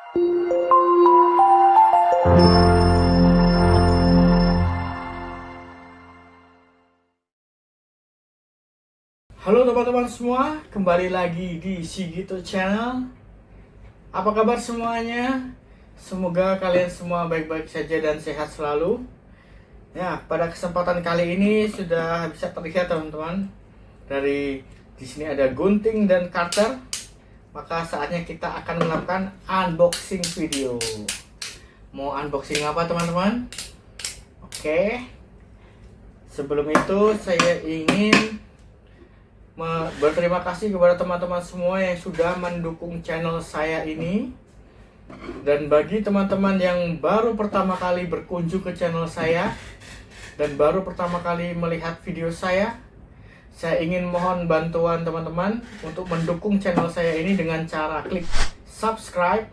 Halo teman-teman semua, kembali lagi di Sigito Channel. Apa kabar semuanya? Semoga kalian semua baik-baik saja dan sehat selalu. Ya, pada kesempatan kali ini sudah bisa terlihat teman-teman. Di sini ada gunting dan cutter. Maka saatnya kita akan melakukan unboxing video. Mau unboxing apa teman-teman? Oke. Sebelum itu saya ingin berterima kasih kepada teman-teman semua yang sudah mendukung channel saya ini. Dan bagi teman-teman yang baru pertama kali berkunjung ke channel saya dan baru pertama kali melihat video saya ingin mohon bantuan teman-teman untuk mendukung channel saya ini dengan cara klik subscribe,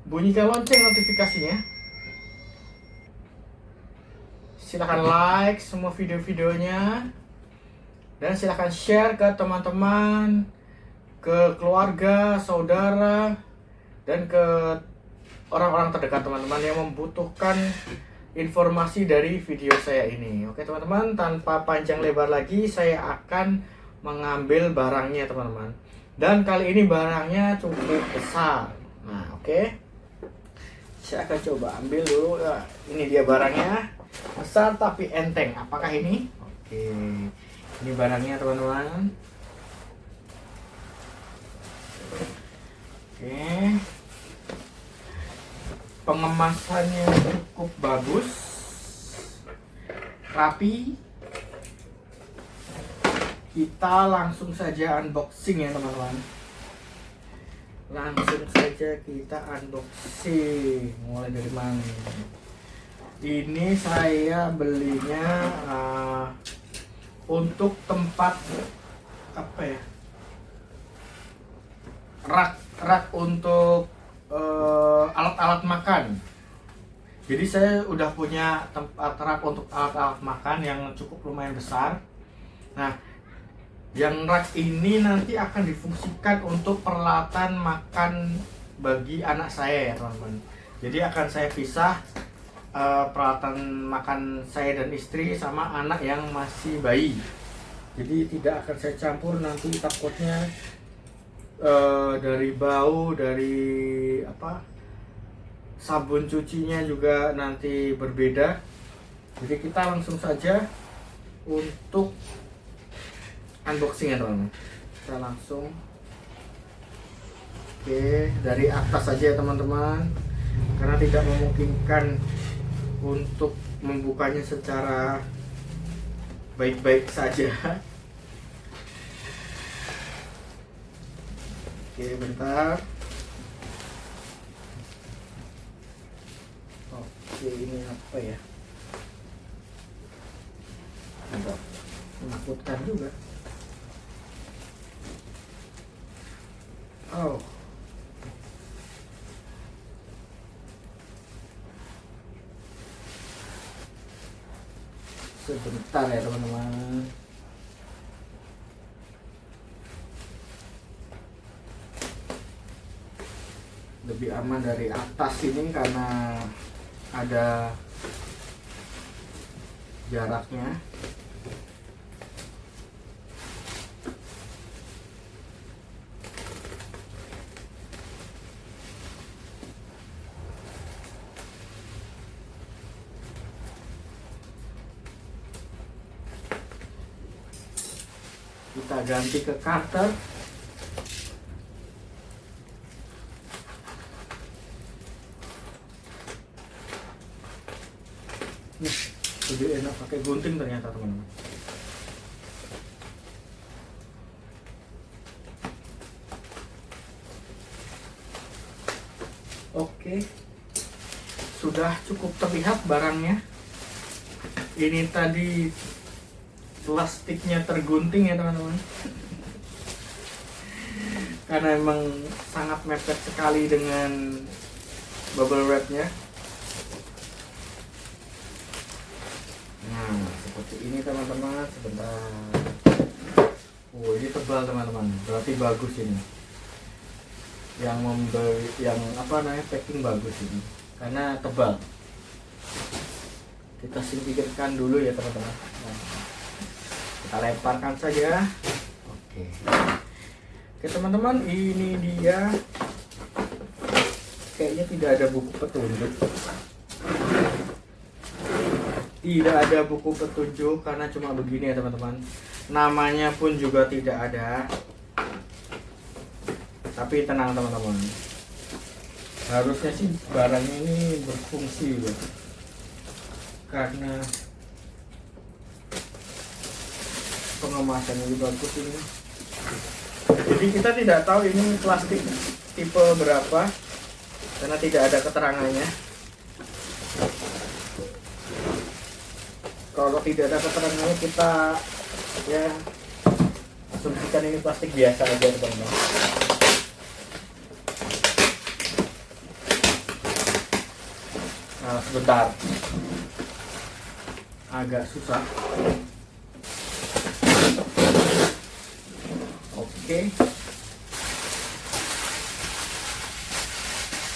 bunyikan lonceng notifikasinya, silahkan like semua video-videonya, dan silahkan share ke teman-teman, ke keluarga, saudara, dan ke orang-orang terdekat teman-teman yang membutuhkan informasi dari video saya ini. Oke teman-teman, tanpa panjang lebar lagi saya akan mengambil barangnya teman-teman. Dan kali ini barangnya cukup besar. Nah oke, saya akan coba ambil dulu. Nah, ini dia barangnya, besar tapi enteng. Apakah ini? Oke, ini barangnya teman-teman. Oke, pengemasannya cukup bagus, rapi. Kita langsung saja unboxing ya teman-teman. Langsung saja kita unboxing. Mulai dari mana? Ini saya belinya untuk tempat apa ya, rak untuk alat-alat makan. Jadi saya udah punya tempat rak untuk alat-alat makan yang cukup lumayan besar. Nah, yang rak ini nanti akan difungsikan untuk peralatan makan bagi anak saya ya teman-teman. Jadi akan saya pisah peralatan makan saya dan istri sama anak yang masih bayi. Jadi tidak akan saya campur, nanti takutnya dari bau, dari sabun cucinya juga nanti berbeda. Jadi kita langsung saja untuk unboxing ya teman-teman. Kita langsung, oke, dari atas saja ya teman-teman, karena tidak memungkinkan untuk membukanya secara baik-baik saja. Oke, bentar. Oke, ini apa ya? Agak menakutkan juga. Oh, sebentar ya teman-teman. Lebih aman dari atas ini karena ada jaraknya. Kita ganti ke cutter. Lebih enak pakai gunting ternyata teman-teman. Oke, sudah cukup terlihat barangnya. Ini tadi plastiknya tergunting ya teman-teman, karena emang sangat mepet sekali dengan bubble wrapnya. Nah, seperti ini teman-teman. Sebentar. Oh, ini tebal teman-teman, berarti bagus ini. yang memberi yang apa namanya packing bagus ini karena tebal. Kita singkirkan dulu ya teman-teman. Nah, kita lemparkan saja. Oke. Oke teman-teman, ini dia. Kayaknya tidak ada buku petunjuk. Tidak ada buku petunjuk karena cuma begini ya teman-teman. Namanya pun juga tidak ada. Tapi tenang teman-teman. Harusnya sih barang ini berfungsi ya. Karena pengemasan ini bagus ini. Jadi kita tidak tahu ini plastik tipe berapa karena tidak ada keterangannya. Kalau tidak ada keterangannya kita ya asumsikan ini plastik biasa aja teman-teman. Nah, sebentar. Agak susah. Oke.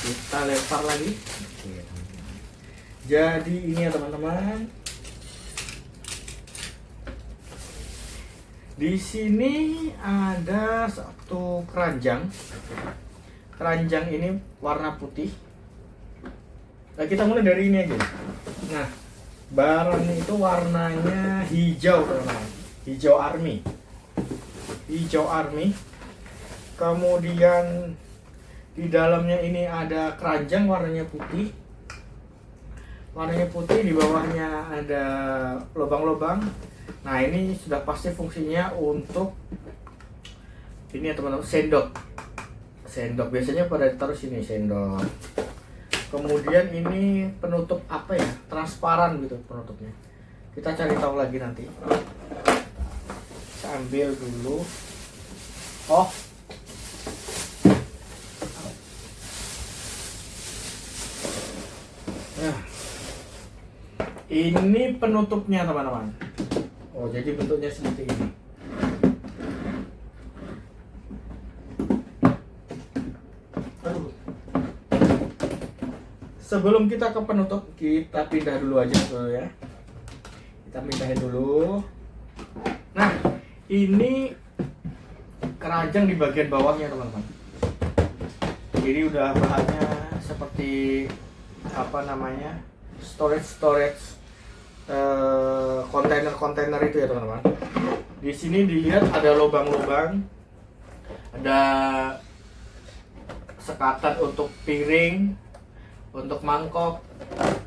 Kita lempar lagi. Oke, teman-teman. Jadi ini ya teman-teman. Di sini ada satu keranjang. Keranjang ini warna putih. Nah, kita mulai dari ini aja. Nah, barang itu warnanya hijau teman-teman. Hijau army. Hijau army. Kemudian di dalamnya ini ada keranjang warnanya putih. Warnanya putih, di bawahnya ada lubang-lubang. Nah, ini sudah pasti fungsinya untuk ini ya teman-teman, sendok. Sendok biasanya pada ditaruh sini sendok. Kemudian ini penutup apa ya? Transparan gitu penutupnya. Kita cari tahu lagi nanti. Kita ambil dulu. Oh. Nah. Ini penutupnya teman-teman. Oh, jadi bentuknya seperti ini. Sebelum kita ke penutup, kita pindah dulu aja dulu ya. Kita pindahin dulu. Nah, ini keranjang di bagian bawahnya teman-teman. Jadi udah bahannya seperti apa namanya, storage kontainer itu ya teman-teman. Di sini dilihat ada lubang-lubang, ada sekatan untuk piring, untuk mangkok,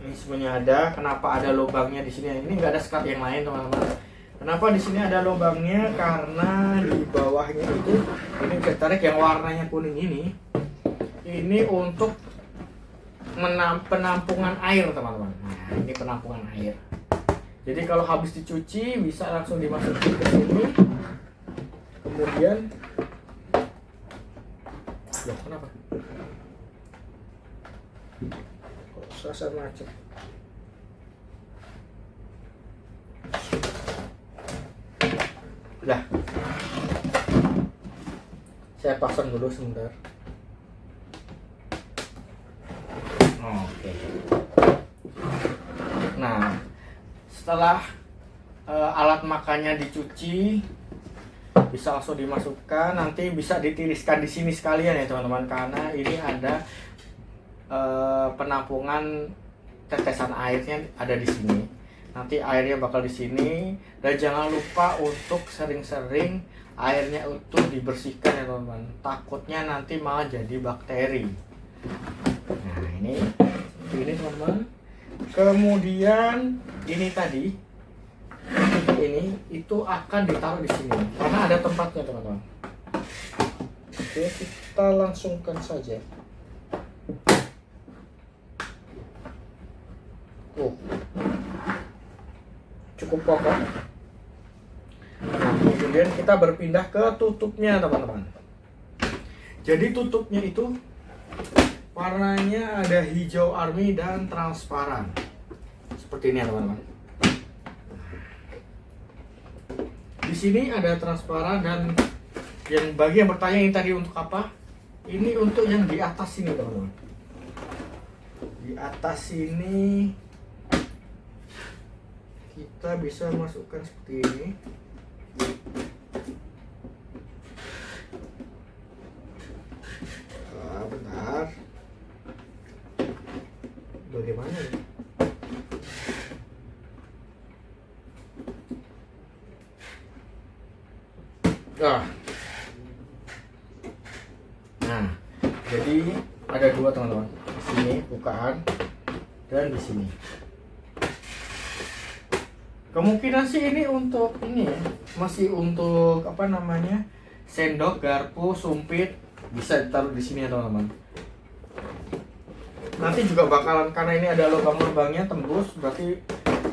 ini semuanya ada. Kenapa ada lubangnya di sini? Ini nggak ada sekat yang lain teman-teman. Kenapa di sini ada lubangnya? Karena di bawahnya itu ini tarik yang warnanya kuning ini untuk penampungan air teman-teman. Nah, ini penampungan air. Jadi kalau habis dicuci bisa langsung dimasukin ke sini. Kemudian, loh kenapa? Kok serasa macet? Udah. Saya pasang dulu sebentar. Oke. Nah, setelah alat makannya dicuci, bisa langsung dimasukkan. Nanti bisa ditiriskan di sini sekalian ya teman-teman, karena ini ada penampungan tetesan airnya ada di sini. Nanti airnya bakal di sini. Dan jangan lupa untuk sering-sering airnya utuh dibersihkan ya teman-teman. Takutnya nanti malah jadi bakteri. Nah, ini teman-teman. Kemudian ini tadi ini itu akan ditaruh di sini karena ada tempatnya teman-teman. Oke, kita langsungkan saja. Cukup kokoh. Nah, kemudian kita berpindah ke tutupnya teman-teman. Jadi tutupnya itu warnanya ada hijau army dan transparan. Seperti ini ya teman-teman. Di sini ada transparan dan bagi yang bertanya ini tadi untuk apa? Ini untuk yang di atas ini teman-teman. Di atas ini kita bisa masukkan seperti ini. Bentar. Bagaimana ya? Nah, jadi ada dua teman-teman. Di sini bukaan dan di sini. Kemungkinan sih ini untuk ini ya, masih untuk apa namanya, sendok, garpu, sumpit, bisa ditaruh di sini ya teman-teman. Nanti juga bakalan, karena ini ada lubang-lubangnya tembus, berarti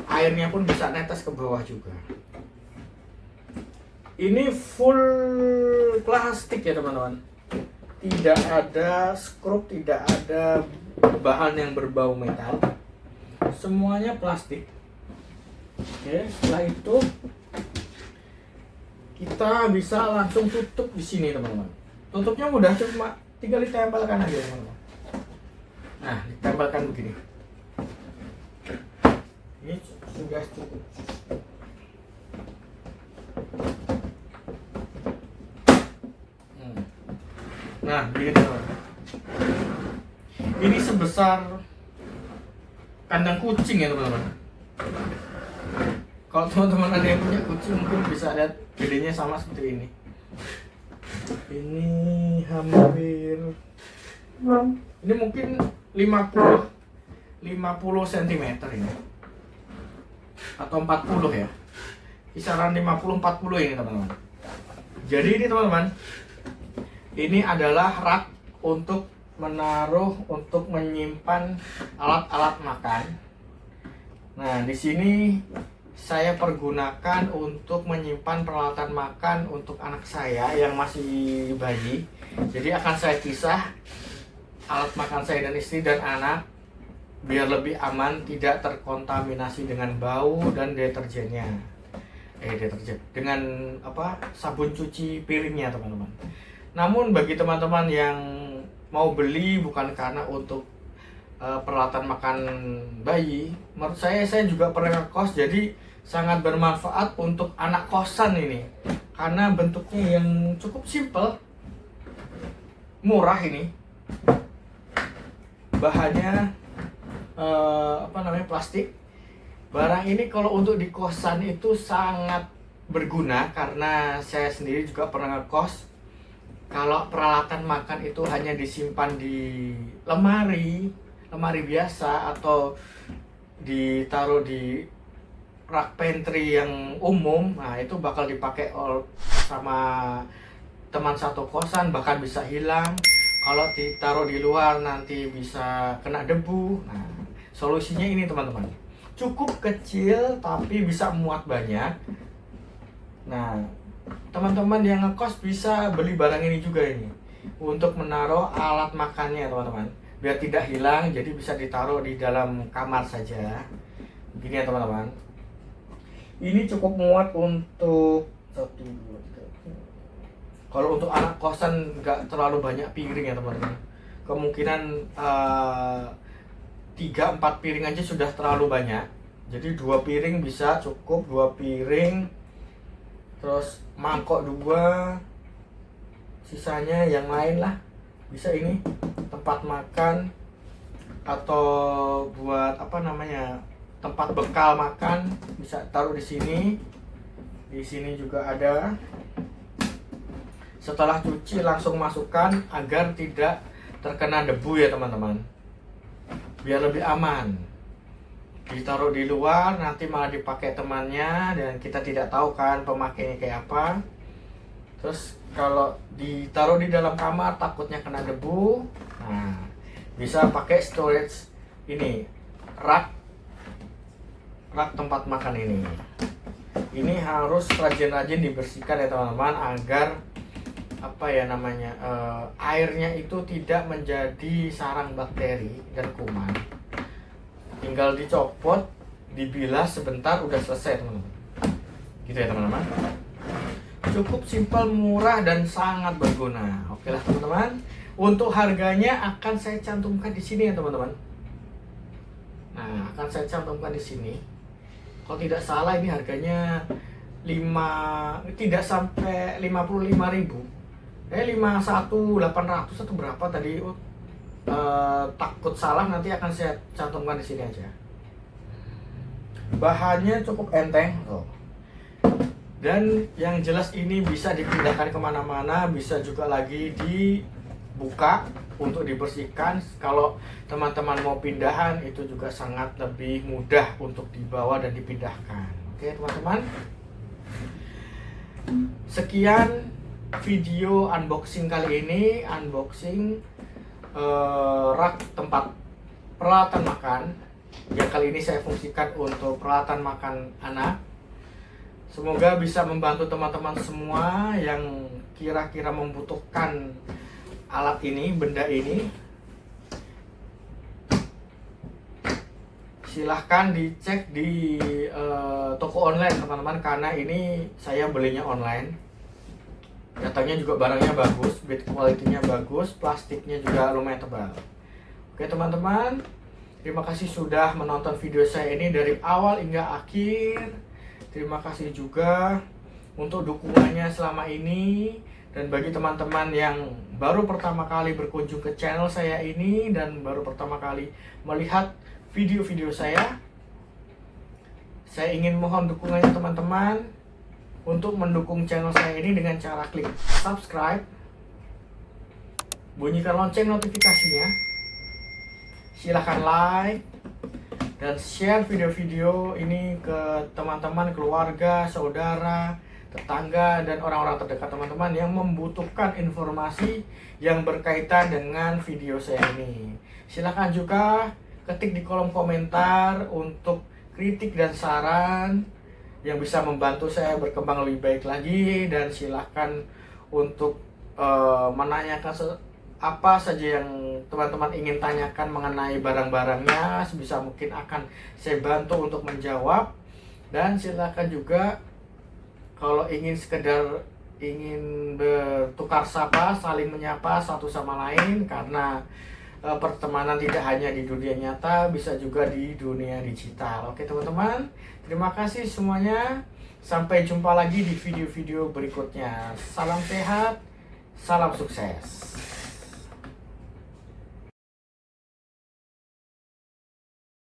airnya pun bisa netes ke bawah juga. Ini full plastik ya teman-teman. Tidak ada skrup, tidak ada bahan yang berbau metal. Semuanya plastik. Oke, setelah itu kita bisa langsung tutup di sini teman-teman. Tutupnya mudah, cuma tinggal ditempelkan aja teman-teman. Nah, ditempelkan begini. Ini sudah cukup. Nah, begini teman-teman. Ini sebesar kandang kucing ya teman-teman. Kalau teman-teman ada yang punya kucing mungkin bisa lihat gedenya sama seperti ini. Ini hampir, ini mungkin 50 cm ini, atau 40 ya, kisaran 50-40 ini teman-teman. Jadi ini teman-teman, ini adalah rak untuk menaruh, untuk menyimpan alat-alat makan. Nah, di sini saya pergunakan untuk menyimpan peralatan makan untuk anak saya yang masih bayi. Jadi akan saya pisah alat makan saya dan istri dan anak biar lebih aman, tidak terkontaminasi dengan bau dan deterjennya. Dengan sabun cuci piringnya teman-teman. Namun bagi teman-teman yang mau beli bukan karena untuk peralatan makan bayi, menurut saya juga pernah ngekos, jadi sangat bermanfaat untuk anak kosan ini karena bentuknya yang cukup simple, murah ini, bahannya plastik. Barang ini kalau untuk di kosan itu sangat berguna karena saya sendiri juga pernah ngekos. Kalau peralatan makan itu hanya disimpan di lemari biasa atau ditaruh di rak pantry yang umum, nah itu bakal dipakai sama teman satu kosan, bahkan bisa hilang. Kalau ditaruh di luar nanti bisa kena debu. Nah, solusinya ini teman-teman, cukup kecil tapi bisa muat banyak. Nah, teman-teman yang ngekos bisa beli barang ini juga ini untuk menaruh alat makannya teman-teman, biar tidak hilang. Jadi bisa ditaruh di dalam kamar saja begini ya teman-teman. Ini cukup muat untuk 1, 2, 3. Kalau untuk anak kosan nggak terlalu banyak piring ya teman-teman, kemungkinan 3-4 piring aja sudah terlalu banyak. Jadi 2 piring bisa cukup, 2 piring, terus mangkok 2, sisanya yang lain lah bisa ini tempat makan atau buat tempat bekal makan, bisa taruh di sini. Di sini juga ada. Setelah cuci langsung masukkan agar tidak terkena debu ya teman-teman, biar lebih aman. Ditaruh di luar nanti malah dipakai temannya dan kita tidak tahu kan pemakainya kayak apa. Terus kalau ditaruh di dalam kamar takutnya kena debu. Nah, bisa pakai storage ini, rak tempat makan ini. Ini harus rajin-rajin dibersihkan ya teman-teman, agar airnya itu tidak menjadi sarang bakteri dan kuman. Tinggal dicopot, dibilas sebentar, udah selesai teman-teman. Gitu ya teman-teman. Cukup simpel, murah, dan sangat berguna. Oke lah teman-teman, Untuk harganya akan saya cantumkan di sini ya teman-teman. Nah, akan saya cantumkan di sini. Kalau tidak salah ini harganya tidak sampai 55.000. 51.800 atau berapa tadi? Takut salah, nanti akan saya cantumkan di sini aja. Bahannya cukup enteng tuh. Dan yang jelas ini bisa dipindahkan kemana-mana, bisa juga lagi dibuka untuk dibersihkan. Kalau teman-teman mau pindahan itu juga sangat lebih mudah untuk dibawa dan dipindahkan. Oke teman-teman, sekian video unboxing kali ini. Unboxing rak tempat peralatan makan yang kali ini saya fungsikan untuk peralatan makan anak. Semoga bisa membantu teman-teman semua yang kira-kira membutuhkan alat ini, benda ini. Silahkan dicek di toko online teman-teman, karena ini saya belinya online. Datanya juga barangnya bagus, build quality-nya bagus, plastiknya juga lumayan tebal. Oke teman-teman, terima kasih sudah menonton video saya ini dari awal hingga akhir. Terima kasih juga untuk dukungannya selama ini. Dan bagi teman-teman yang baru pertama kali berkunjung ke channel saya ini dan baru pertama kali melihat video-video saya ingin mohon dukungannya teman-teman untuk mendukung channel saya ini dengan cara klik subscribe, bunyikan lonceng notifikasinya, silahkan like dan share video-video ini ke teman-teman, keluarga, saudara, tetangga, dan orang-orang terdekat teman-teman yang membutuhkan informasi yang berkaitan dengan video saya ini. Silahkan juga ketik di kolom komentar untuk kritik dan saran yang bisa membantu saya berkembang lebih baik lagi. Dan silahkan untuk menanyakan apa saja yang teman-teman ingin tanyakan mengenai barang-barangnya, sebisa mungkin akan saya bantu untuk menjawab. Dan silakan juga kalau ingin bertukar sapa, saling menyapa satu sama lain, karena pertemanan tidak hanya di dunia nyata, bisa juga di dunia digital. Oke teman-teman, terima kasih semuanya. Sampai jumpa lagi di video-video berikutnya. Salam sehat, salam sukses.